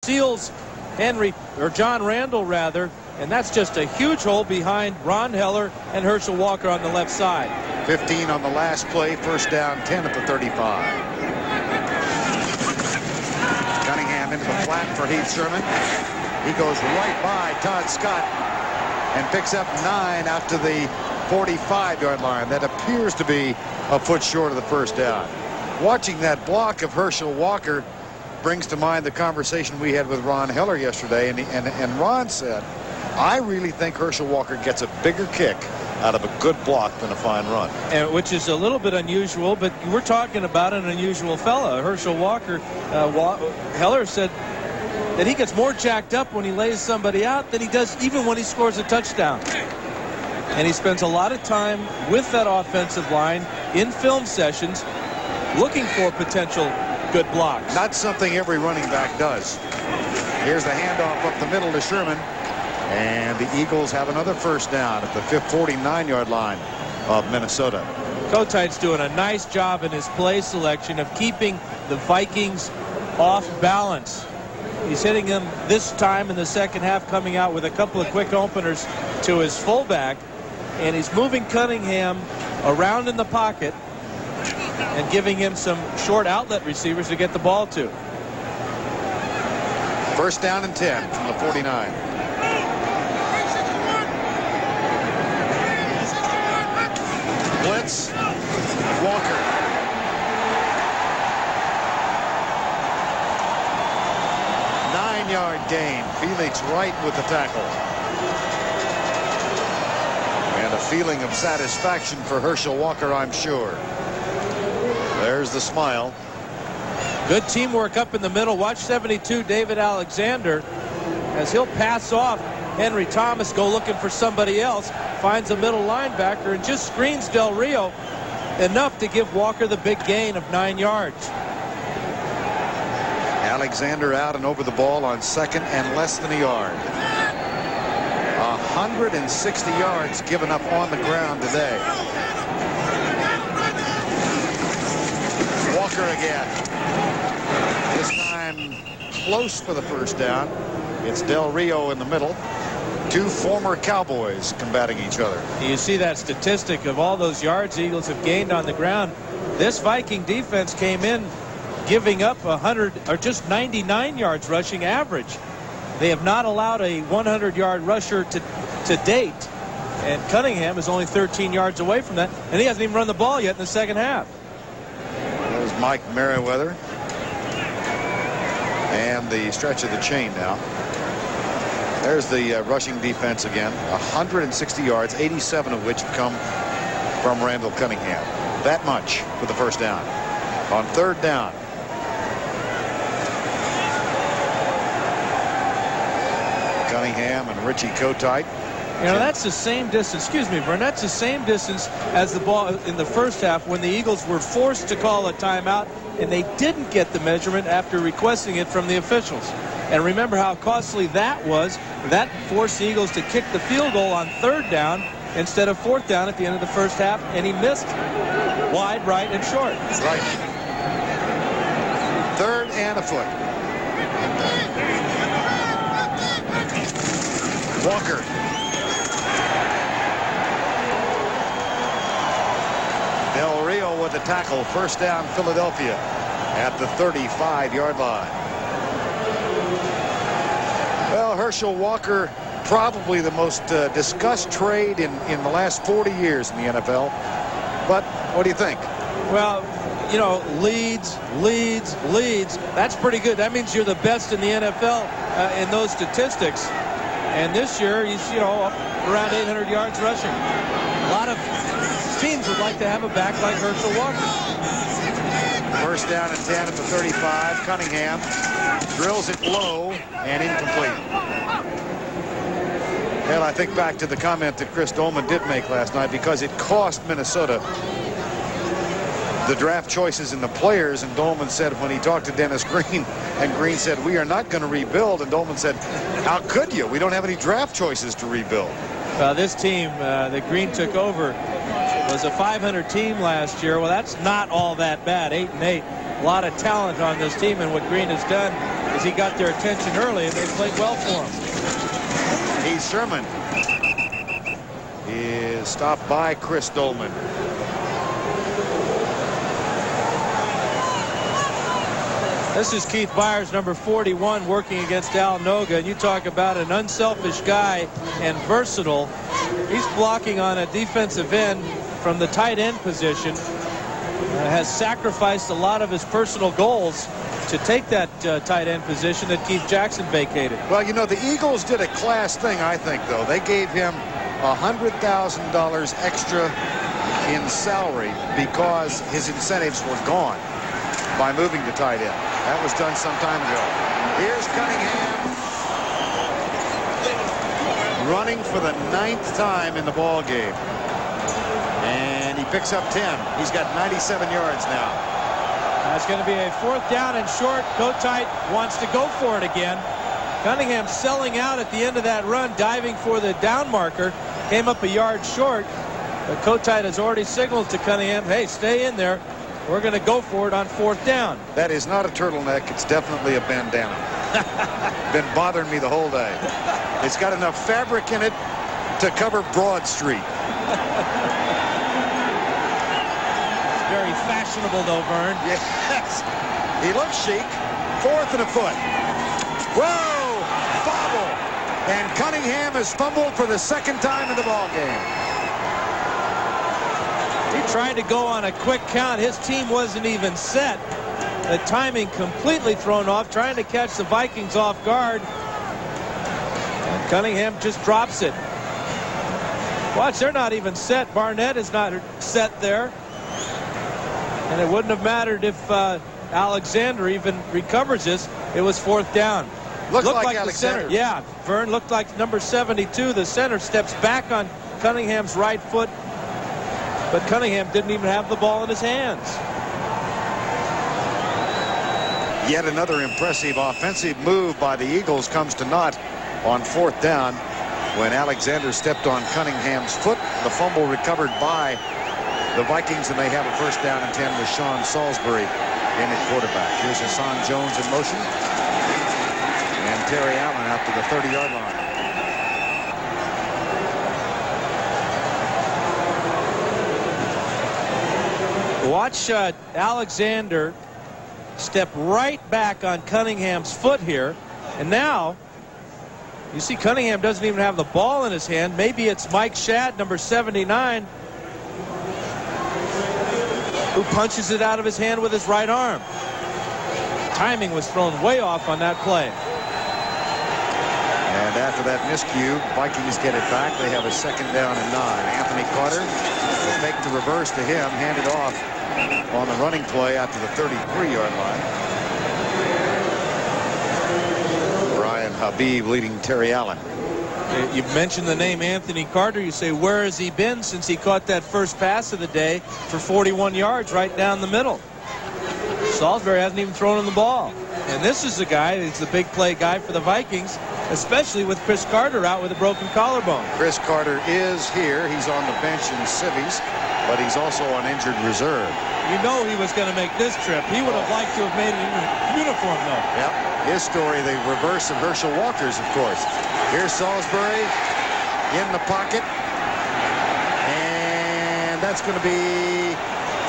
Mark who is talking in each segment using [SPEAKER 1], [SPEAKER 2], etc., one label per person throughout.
[SPEAKER 1] steals John Randall rather, and that's just a huge hole behind Ron Heller and Herschel Walker on the left side.
[SPEAKER 2] 15 on the last play, first down, 10 at the 35. Cunningham into the flat for Heath Sherman. He goes right by Todd Scott and picks up 9 out to the 45-yard line. That appears to be a foot short of the first down. Watching that block of Herschel Walker brings to mind the conversation we had with Ron Heller yesterday, and Ron said, I really think Herschel Walker gets a bigger kick out of a good block than a fine run.
[SPEAKER 1] And which is a little bit unusual, but we're talking about an unusual fella. Herschel Walker, Heller said that he gets more jacked up when he lays somebody out than he does even when he scores a touchdown. And he spends a lot of time with that offensive line in film sessions looking for potential good blocks.
[SPEAKER 2] Not something every running back does. Here's the handoff up the middle to Sherman. And the Eagles have another first down at the 49-yard line of Minnesota.
[SPEAKER 1] Kotite's doing a nice job in his play selection of keeping the Vikings off balance. He's hitting them this time in the second half, coming out with a couple of quick openers to his fullback. And he's moving Cunningham around in the pocket and giving him some short outlet receivers to get the ball to.
[SPEAKER 2] First down and 10 from the 49. Blitz. Walker. Nine-yard gain. Felix Wright with the tackle. And a feeling of satisfaction for Herschel Walker, I'm sure. There's the smile.
[SPEAKER 1] Good teamwork up in the middle. Watch 72, David Alexander, as he'll pass off Henry Thomas, go looking for somebody else, finds a middle linebacker and just screens Del Rio enough to give Walker the big gain of 9 yards.
[SPEAKER 2] Alexander out and over the ball on second and less than a yard. 160 yards given up on the ground today. Walker again. This time close for the first down. It's Del Rio in the middle. Two former Cowboys combating each other.
[SPEAKER 1] You see that statistic of all those yards the Eagles have gained on the ground. This Viking defense came in giving up 100 or just 99 yards rushing average. They have not allowed a 100-yard rusher to date. And Cunningham is only 13 yards away from that. And he hasn't even run the ball yet in the second half.
[SPEAKER 2] There's Mike Merriweather. And the stretch of the chain now. There's the rushing defense again. 160 yards, 87 of which have come from Randall Cunningham. That much for the first down. On third down. Cunningham and Richie Kotite.
[SPEAKER 1] You know, that's the same distance. Excuse me, Vern. That's the same distance as the ball in the first half when the Eagles were forced to call a timeout, and they didn't get the measurement after requesting it from the officials. And remember how costly that was. That forced the Eagles to kick the field goal on third down instead of fourth down at the end of the first half, and he missed wide, right, and short.
[SPEAKER 2] Right. Third and a foot. Walker. Del Rio with the tackle. First down, Philadelphia at the 35-yard line. Well, Herschel Walker, probably the most discussed trade in the last 40 years in the NFL. But what do you think?
[SPEAKER 1] Well, you know, leads. That's pretty good. That means you're the best in the NFL in those statistics. And this year, he's, you know, around 800 yards rushing. A lot of teams would like to have a back like Herschel Walker.
[SPEAKER 2] First down and 10 at the 35. Cunningham drills it low and incomplete. Well, I think back to the comment that Chris Dolman did make last night, because it cost Minnesota the draft choices and the players. And Dolman said when he talked to Dennis Green, and Green said, we are not going to rebuild. And Dolman said, how could you? We don't have any draft choices to rebuild.
[SPEAKER 1] This team that Green took over was a 500 team last year. Well, that's not all that bad. 8-8. A lot of talent on this team, and what Green has done as he got their attention early, and they played well for him.
[SPEAKER 2] Heath Sherman is stopped by Chris Dolman.
[SPEAKER 1] This is Keith Byers, number 41, working against Al Noga. And you talk about an unselfish guy and versatile. He's blocking on a defensive end from the tight end position. Has sacrificed a lot of his personal goals to take that tight end position that Keith Jackson vacated.
[SPEAKER 2] Well, you know, the Eagles did a class thing, I think, though. They gave him $100,000 extra in salary because his incentives were gone by moving to tight end. That was done some time ago. Here's Cunningham running for the 9th time in the ball game. And he picks up 10. He's got 97 yards now.
[SPEAKER 1] That's going to be a 4th down and short. Kotite wants to go for it again. Cunningham selling out at the end of that run, diving for the down marker. Came up a yard short. But Kotite has already signaled to Cunningham, hey, stay in there. We're going to go for it on 4th down.
[SPEAKER 2] That is not a turtleneck. It's definitely a bandana. Been bothering me the whole day. It's got enough fabric in it to cover Broad Street.
[SPEAKER 1] Very fashionable, though, Vern.
[SPEAKER 2] Yes. He looks chic. 4th and a foot. Whoa! Fumble! And Cunningham has fumbled for the 2nd time in the ball game.
[SPEAKER 1] He tried to go on a quick count. His team wasn't even set. The timing completely thrown off, trying to catch the Vikings off guard. And Cunningham just drops it. Watch, they're not even set. Barnett is not set there. And it wouldn't have mattered if Alexander even recovers this. It was 4th down.
[SPEAKER 2] Looked like
[SPEAKER 1] the
[SPEAKER 2] Alexander.
[SPEAKER 1] center. Yeah, Vern looked like number 72. The center steps back on Cunningham's right foot. But Cunningham didn't even have the ball in his hands.
[SPEAKER 2] Yet another impressive offensive move by the Eagles comes to naught on 4th down when Alexander stepped on Cunningham's foot. The fumble recovered by the Vikings, and they have a 1st down and 10 with Sean Salisbury in at quarterback. Here's Hassan Jones in motion. And Terry Allen out to the 30-yard line.
[SPEAKER 1] Watch Alexander step right back on Cunningham's foot here. And now, you see Cunningham doesn't even have the ball in his hand. Maybe it's Mike Shadd, number 79, who punches it out of his hand with his right arm. Timing was thrown way off on that play.
[SPEAKER 2] And after that miscue, Vikings get it back. They have a 2nd down and 9. Anthony Carter will make the reverse to him, hand it off on the running play out to the 33-yard line. Brian Habib leading Terry Allen.
[SPEAKER 1] You mentioned the name Anthony Carter. You say, where has he been since he caught that first pass of the day for 41 yards right down the middle? Salisbury hasn't even thrown him the ball. And this is the guy, he's the big play guy for the Vikings, especially with Chris Carter out with a broken collarbone.
[SPEAKER 2] Chris Carter is here. He's on the bench in civvies, but he's also on injured reserve.
[SPEAKER 1] You know he was going to make this trip. He would have liked to have made it in uniform, though.
[SPEAKER 2] Yep. His story, the reverse of Herschel Walker's, of course. Here's Salisbury in the pocket. And that's going to be,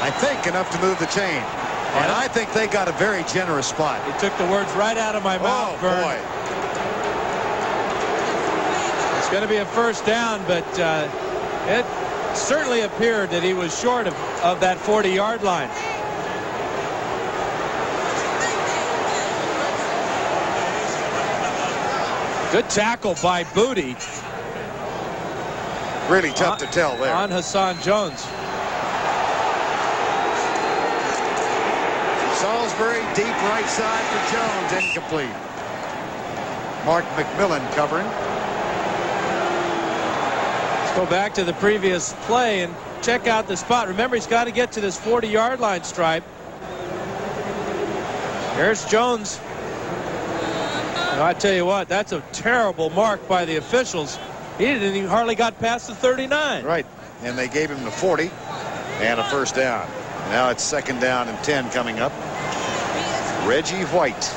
[SPEAKER 2] I think, enough to move the chain. And I think they got a very generous spot.
[SPEAKER 1] He took the words right out of my mouth, Vern.
[SPEAKER 2] Boy.
[SPEAKER 1] It's going to be a 1st down, but it certainly appeared that he was short of that 40-yard line. Good tackle by Booty.
[SPEAKER 2] Really tough to tell there.
[SPEAKER 1] On Hassan Jones.
[SPEAKER 2] Salisbury deep right side for Jones, incomplete. Mark McMillan covering.
[SPEAKER 1] Let's go back to the previous play and check out the spot. Remember, he's got to get to this 40-yard line stripe. There's Jones. And I tell you what, that's a terrible mark by the officials. He didn't even hardly got past the 39.
[SPEAKER 2] Right, and they gave him the 40 and a 1st down. Now it's 2nd down and 10 coming up. Reggie White